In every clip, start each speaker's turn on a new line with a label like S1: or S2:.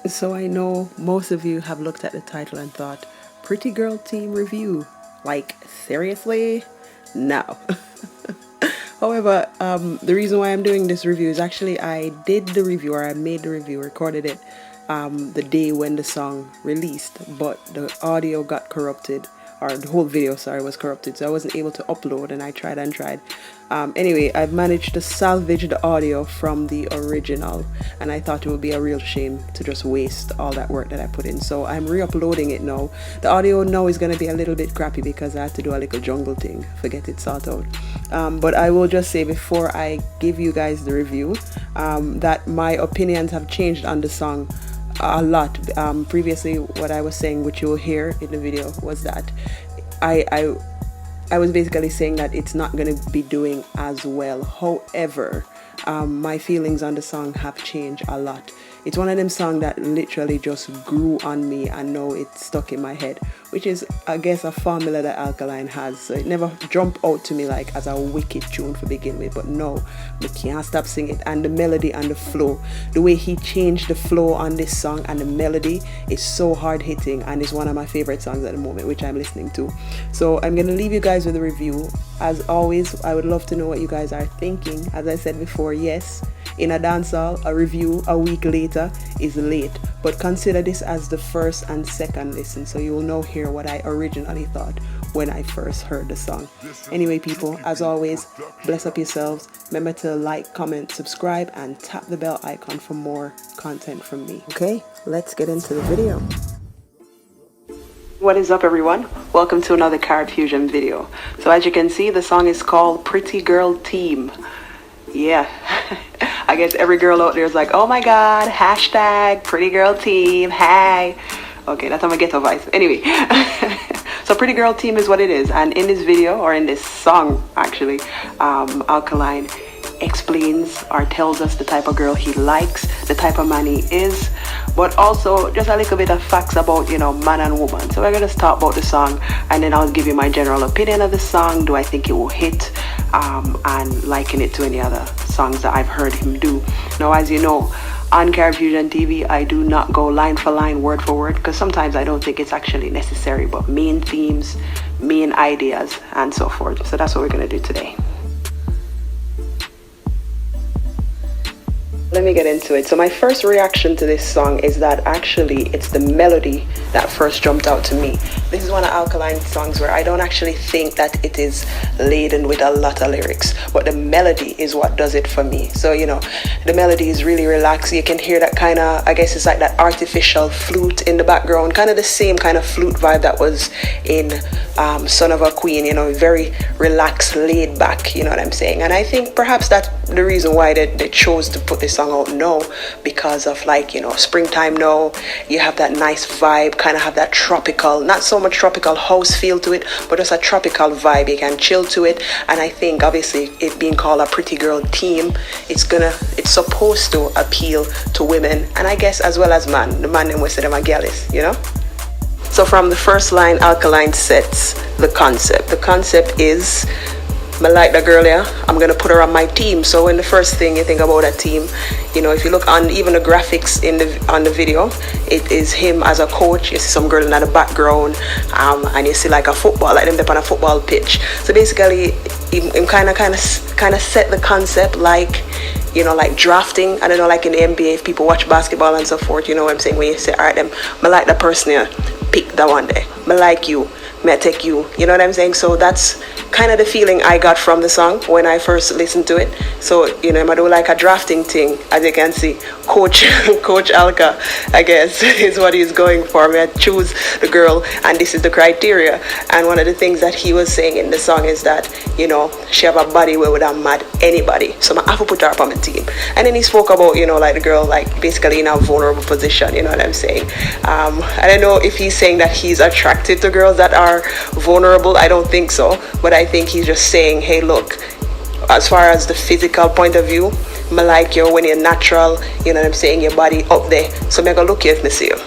S1: So I know most of you have looked at the title and thought, Pretty Girl Team Review. Like, seriously? No. However, the reason why I'm doing this review is actually I did the review, or I made the review, recorded it the day when the song released, but the audio got corrupted, or the whole video, sorry, was corrupted, so I wasn't able to upload, and I tried and tried. Anyway, I've managed to salvage the audio from the original, and I thought it would be a real shame to just waste all that work that I put in, so I'm re-uploading it now. The audio now is going to be a little bit crappy because I had to do a little jungle thing, forget it, sort out. But I will just say before I give you guys the review that my opinions have changed on the song a lot. Previously, what I was saying, which you will hear in the video, was that I was basically saying that it's not going to be doing as well. However, my feelings on the song have changed a lot. It's one of them songs that literally just grew on me, and now it's stuck in my head, which is, I guess, a formula that Alkaline has. So it never jumped out to me like as a wicked tune to begin with, but no, I can't stop singing it. And the melody and the flow, the way he changed the flow on this song and the melody is so hard hitting, and it's one of my favorite songs at the moment, which I'm listening to. So I'm gonna leave you guys with a review. As always, I would love to know what you guys are thinking. As I said before, yes, in a dancehall, a review a week later is late, but consider this as the first and second listen, so you will now hear what I originally thought when I first heard the song. Anyway, people, as always, bless up yourselves. Remember to like, comment, subscribe, and tap the bell icon for more content from me. Okay, let's get into the video. What is up, everyone? Welcome to another CaribFusion video. So as you can see, the song is called Pretty Girl Team. Yeah, I guess every girl out there is like, oh my god, hashtag Pretty Girl Team, hey. Okay, that's how I get to voice. Anyway, so Pretty Girl Team is what it is. And in this video, or in this song actually, Alkaline explains or tells us the type of girl he likes, the type of man he is, but also just a little bit of facts about, you know, man and woman. So we're going to start about the song, and then I'll give you my general opinion of the song. Do I think it will hit, and liken it to any other songs that I've heard him do. Now, as you know, on CaribFusion TV, I do not go line for line, word for word, because sometimes I don't think it's actually necessary, but main themes, main ideas, and so forth. So that's what we're going to do today. Let me get into it. So my first reaction to this song is that actually it's the melody that first jumped out to me. This is one of Alkaline's songs where I don't actually think that it is laden with a lot of lyrics, but the melody is what does it for me. So, you know, the melody is really relaxed. You can hear that kind of, I guess it's like that artificial flute in the background, kind of the same kind of flute vibe that was in Son of a Queen, you know, very relaxed, laid back, you know what I'm saying? And I think perhaps that's the reason why they chose to put this song out now, because of, like, you know, springtime now, you have that nice vibe, kind of have that tropical, not so much tropical house feel to it, but just a tropical vibe. You can chill to it, and I think obviously it being called a Pretty Girl Team, it's supposed to appeal to women, and I guess as well as man. The man them we say them a gallus, you know. So from the first line, Alkaline sets the concept. The concept is, I like that girl, yeah, I'm gonna put her on my team. So when the first thing you think about a team, you know, if you look on even the graphics on the video, it is him as a coach. You see some girl in the background, and you see like a football, like them up on a football pitch. So basically, him kind of set the concept, like, you know, like drafting. I don't know, like in the NBA, if people watch basketball and so forth, you know what I'm saying, when you say, all right, I like the person here, pick that one day, I like you, may I take you, you know what I'm saying? So that's kind of the feeling I got from the song when I first listened to it. So, you know, I do like a drafting thing, as you can see. Coach Alka, I guess, is what he's going for. I choose the girl, and this is the criteria. And one of the things that he was saying in the song is that, you know, she have a body where would have mad anybody, so I have to put her up on my team. And then he spoke about, you know, like the girl, like basically in a vulnerable position, you know what I'm saying? I don't know if he's saying that he's attracted to girls that are vulnerable. I don't think so, but I think he's just saying, hey, look, as far as the physical point of view, I like you when you're natural, you know what I'm saying, your body up there, so I'm gonna look you if I see you.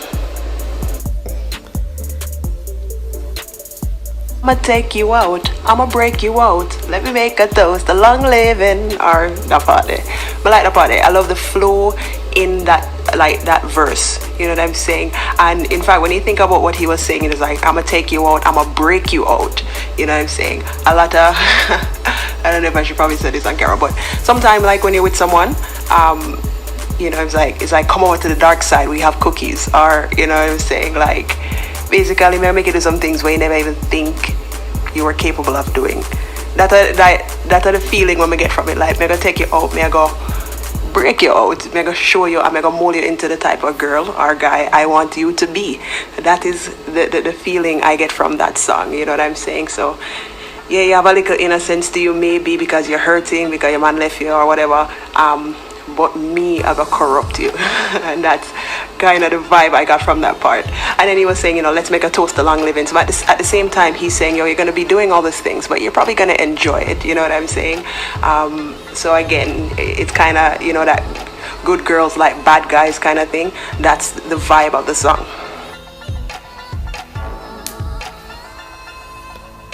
S1: I'ma take you out, I'ma break you out, let me make a toast, a long living, or that part there. I like that part there. I love the flow in that like that verse, you know what I'm saying? And in fact, when you think about what he was saying, it is like, I'm gonna take you out, I'm gonna break you out, you know what I'm saying? A lot of I don't know if I should probably say this on camera, but sometimes like when you're with someone, you know, it's like come over to the dark side, we have cookies, or you know what I'm saying, like basically maybe make you do some things where you never even think you were capable of doing. That are the feeling when we get from it. Like, me gonna take you out, me I go break you out, me I go show you, I'm gonna mold you into the type of girl or guy I want you to be. That is the feeling I get from that song, you know what I'm saying? So yeah, you have a little innocence to you, maybe because you're hurting, because your man left you or whatever. But me, I got corrupt you. And that's kind of the vibe I got from that part. And then he was saying, you know, let's make a toast to long living. So at the same time, he's saying, yo, you're going to be doing all these things, but you're probably going to enjoy it. You know what I'm saying? So again, it's kind of, you know, that good girls like bad guys kind of thing. That's the vibe of the song.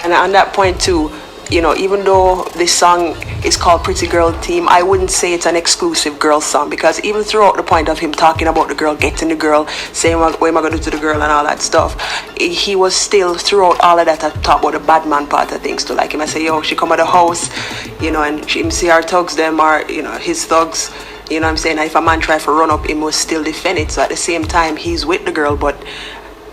S1: And on that point too, you know, even though this song is called Pretty Girl Team, I wouldn't say it's an exclusive girl song, because even throughout the point of him talking about the girl, getting the girl, saying what am I going to do to the girl and all that stuff, he was still throughout all of that talk about the bad man part of things too. Like him I say, yo, she come at the house, you know, and him see her thugs them, or you know, his thugs, you know what I'm saying, and if a man try to run up, him will still defend it. So at the same time, he's with the girl, but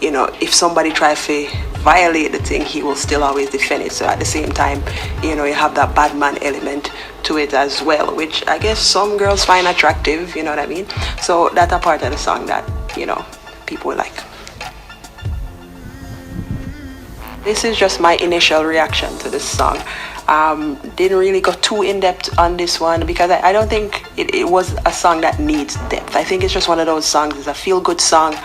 S1: you know, if somebody try to violate the thing, he will still always defend it. So at the same time, you know, you have that bad man element to it as well, which I guess some girls find attractive, you know what I mean? So that's a part of the song that, you know, people like. This is just my initial reaction to this song. Didn't really go too in-depth on this one, because I don't think it was a song that needs depth. I think it's just one of those songs, it's a feel-good song,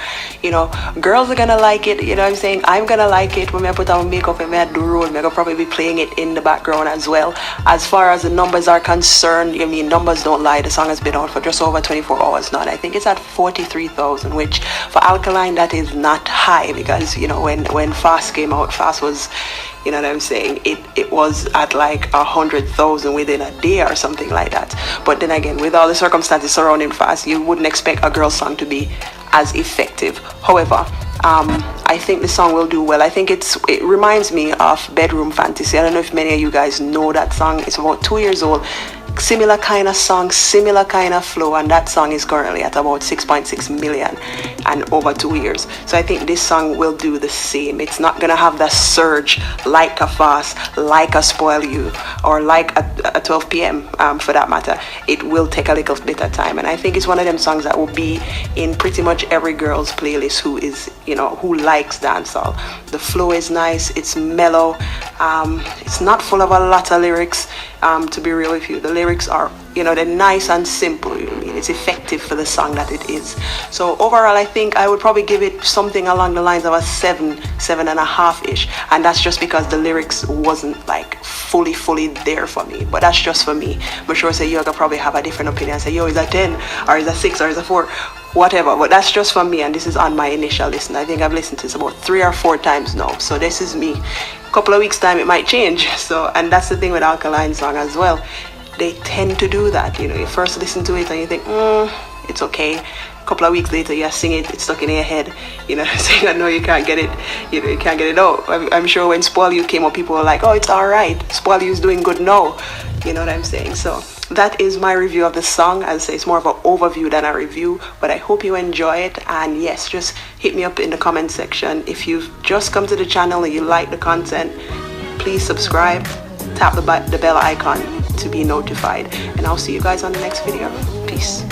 S1: you know, girls are gonna like it, you know what I'm saying, I'm gonna like it. When I put on makeup and I do road, I'm gonna probably be playing it in the background as well. As far as the numbers are concerned, I mean, numbers don't lie, the song has been out for just over 24 hours now, and I think it's at 43,000, which for Alkaline, that is not high, because, you know, when Fast came out, Fast was, you know what I'm saying, it was at like 100,000 within a day or something like that. But then again, with all the circumstances surrounding Fast, you wouldn't expect a girl song to be as effective. However, I think the song will do well. I think it reminds me of Bedroom Fantasy. I don't know if many of you guys know that song. It's about 2 years old. Similar kind of song, similar kind of flow, and that song is currently at about 6.6 million and over 2 years. So I think this song will do the same. It's not gonna have that surge like a Fast, like a Spoil You, or like a 12 p.m. For that matter. It will take a little bit of time, and I think it's one of them songs that will be in pretty much every girl's playlist who is, you know, who likes dancehall. The flow is nice, it's mellow, it's not full of a lot of lyrics. To be real with you, the lyrics are, you know, they're nice and simple. You know what I mean? It's effective for the song that it is. So overall, I think I would probably give it something along the lines of a 7.5 ish, and that's just because the lyrics wasn't like fully there for me. But that's just for me. I'm sure say you could probably have a different opinion. Say, yo, is that 10 or is that 6 or is that 4? Whatever, but that's just for me, and this is on my initial listen. I think I've listened to this about 3 or 4 times now, so this is me. Couple of weeks time it might change. So, and that's the thing with Alkaline song as well, they tend to do that. You know, you first listen to it and you think it's okay, a couple of weeks later you sing it, it's stuck in your head, you know. So I know you can't get it, you know, you can't get it out. I'm sure when Spoil You came up, people were like, oh, it's all right, Spoil You is doing good now, you know what I'm saying. So that is my review of the song. As I say, it's more of an overview than a review, but I hope you enjoy it. And yes, just hit me up in the comment section if you've just come to the channel and you like the content. Please subscribe, tap the bell icon to be notified, and I'll see you guys on the next video. Peace.